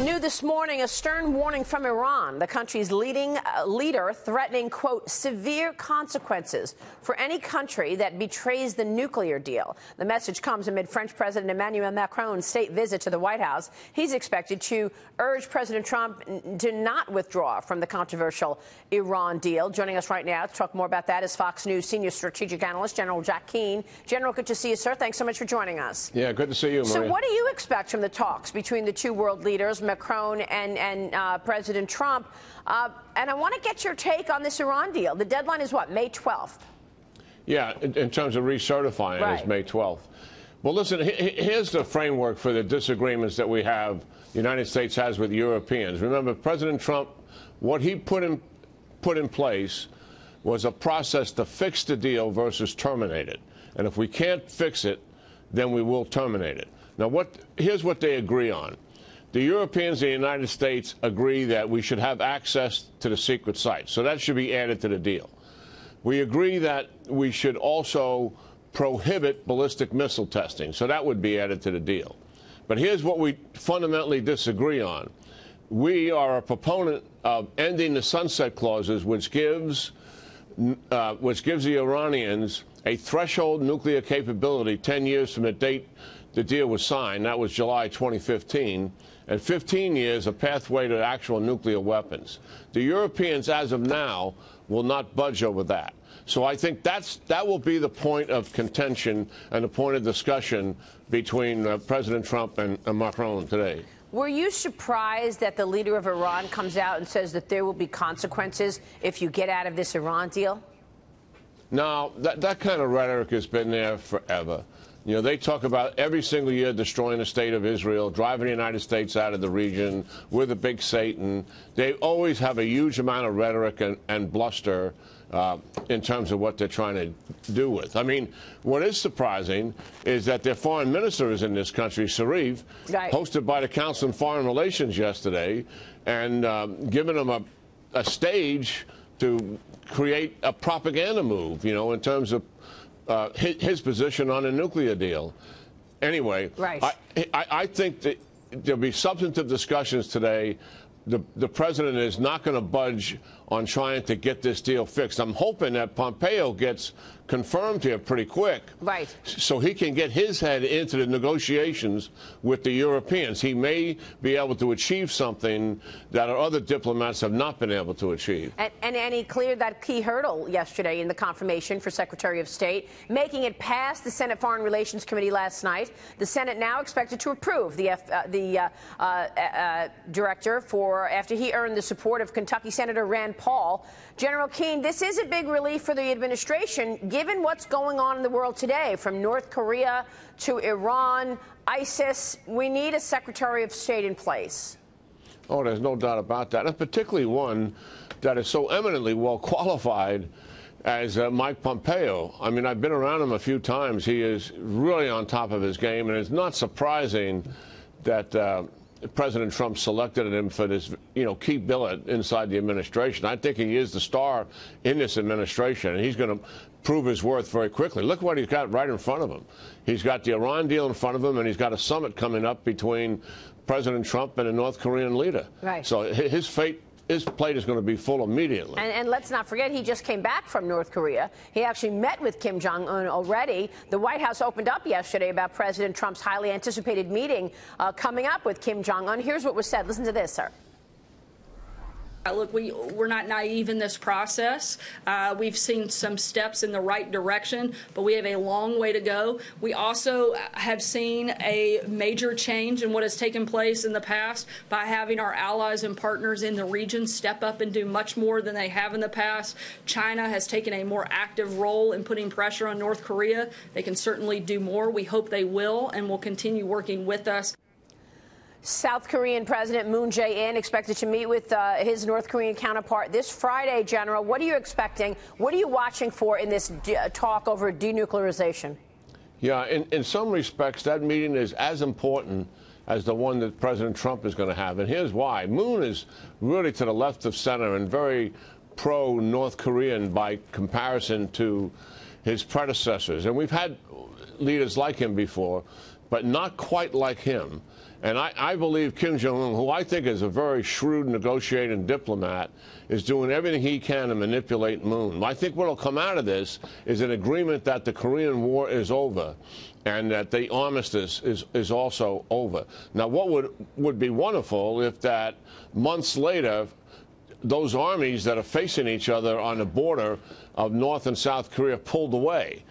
New this morning, a stern warning from Iran, the country's leading leader threatening, quote, severe consequences for any country that betrays the nuclear deal. The message comes amid French President Emmanuel Macron's state visit to the White House. He's expected to urge President Trump to not withdraw from the controversial Iran deal. Joining us right now to talk more about that is Fox News senior strategic analyst, General Jack Keane. General, good to see you, sir. Thanks so much for joining us. Yeah, good to see you, Maria. So what do you expect from the talks between the two world leaders, Macron and President Trump? And I want to get your take on this Iran deal. The deadline is what, May 12th? Yeah, in terms of recertifying, right. It's May 12th. Well, listen, here's the framework for the disagreements that we have, the United States has with Europeans. Remember, President Trump, what he put in place was a process to fix the deal versus terminate it. And if we can't fix it, then we will terminate it. Now, here's what they agree on. The Europeans and the United States agree that we should have access to the secret sites. So that should be added to the deal. We agree that we should also prohibit ballistic missile testing. So that would be added to the deal. But here's what we fundamentally disagree on. We are a proponent of ending the sunset clauses, which gives the Iranians a threshold nuclear capability 10 years from the date the deal was signed. That was July 2015. And 15 years a pathway to actual nuclear weapons. The Europeans, as of now, will not budge over that. So I think that will be the point of contention and the point of discussion between President Trump and Macron today. Were you surprised that the leader of Iran comes out and says that there will be consequences if you get out of this Iran deal? No, that kind of rhetoric has been there forever. You know, they talk about every single year destroying the state of Israel, driving the United States out of the region. We're the big Satan. They always have a huge amount of rhetoric and bluster in terms of what they're trying to do with. I mean, what is surprising is that their foreign minister is in this country, Sharif, right, hosted by the Council on Foreign Relations yesterday, and giving them a stage to create a propaganda move, you know, in terms of his position on a nuclear deal. Anyway, right. I think that there'll be substantive discussions today. The president is not going to budge on trying to get this deal fixed. I'm hoping that Pompeo gets confirmed here pretty quick, right, so he can get his head into the negotiations with the Europeans. He may be able to achieve something that our other diplomats have not been able to achieve. And he cleared that key hurdle yesterday in the confirmation for Secretary of State, making it past the Senate Foreign Relations Committee last night. The Senate now expected to approve the director after he earned the support of Kentucky Senator Rand Paul. General Keane, this is a big relief for the administration, given what's going on in the world today, from North Korea to Iran, ISIS. We need a Secretary of State in place. Oh, there's no doubt about that, and particularly one that is so eminently well qualified as Mike Pompeo. I mean, I've been around him a few times. He is really on top of his game, and it's not surprising that President Trump selected him for this, key billet inside the administration. I think he is the star in this administration, and he's going to prove his worth very quickly. Look what he's got right in front of him. He's got the Iran deal in front of him, and he's got a summit coming up between President Trump and the North Korean leader. Right. So his plate is going to be full immediately. And let's not forget, he just came back from North Korea. He actually met with Kim Jong-un already. The White House opened up yesterday about President Trump's highly anticipated meeting coming up with Kim Jong-un. Here's what was said. Listen to this, sir. Look, we're not naive in this process. We've seen some steps in the right direction, but we have a long way to go. We also have seen a major change in what has taken place in the past by having our allies and partners in the region step up and do much more than they have in the past. China has taken a more active role in putting pressure on North Korea. They can certainly do more. We hope they will, and will continue working with us. South Korean President Moon Jae-in expected to meet with his North Korean counterpart this Friday, General. What are you expecting? What are you watching for in this talk over denuclearization? Yeah, in some respects, that meeting is as important as the one that President Trump is going to have. And here's why. Moon is really to the left of center and very pro-North Korean by comparison to his predecessors. And we've had leaders like him before. but not quite like him. And I believe Kim Jong-un, who I think is a very shrewd negotiating diplomat, is doing everything he can to manipulate Moon. I think what will come out of this is an agreement that the Korean War is over and that the armistice is also over. Now, what would be wonderful if that months later, those armies that are facing each other on the border of North and South Korea pulled away.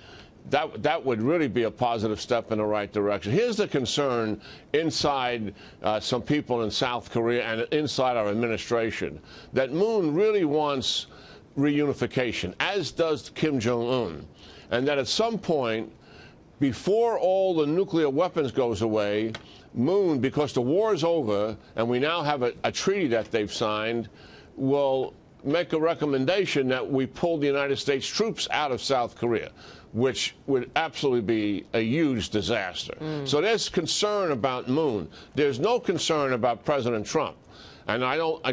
That would really be a positive step in the right direction. Here's the concern inside some people in South Korea and inside our administration, that Moon really wants reunification, as does Kim Jong-un, and that at some point, before all the nuclear weapons goes away, Moon, because the war is over and we now have a treaty that they've signed, will make a recommendation that we pull the United States troops out of South Korea, which would absolutely be a huge disaster. So there's concern about Moon. There's no concern about President Trump. And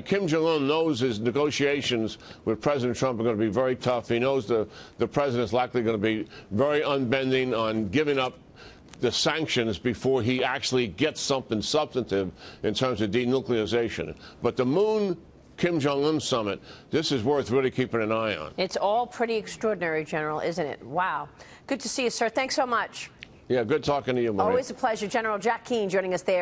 Kim Jong-un knows his negotiations with President Trump are going to be very tough. He knows the president's likely going to be very unbending on giving up the sanctions before he actually gets something substantive in terms of denuclearization. But the Moon Kim Jong-un summit, this is worth really keeping an eye on. It's all pretty extraordinary, General, isn't it? Wow. Good to see you, sir. Thanks so much. Yeah, good talking to you, Maria. Always a pleasure. General Jack Keane joining us there.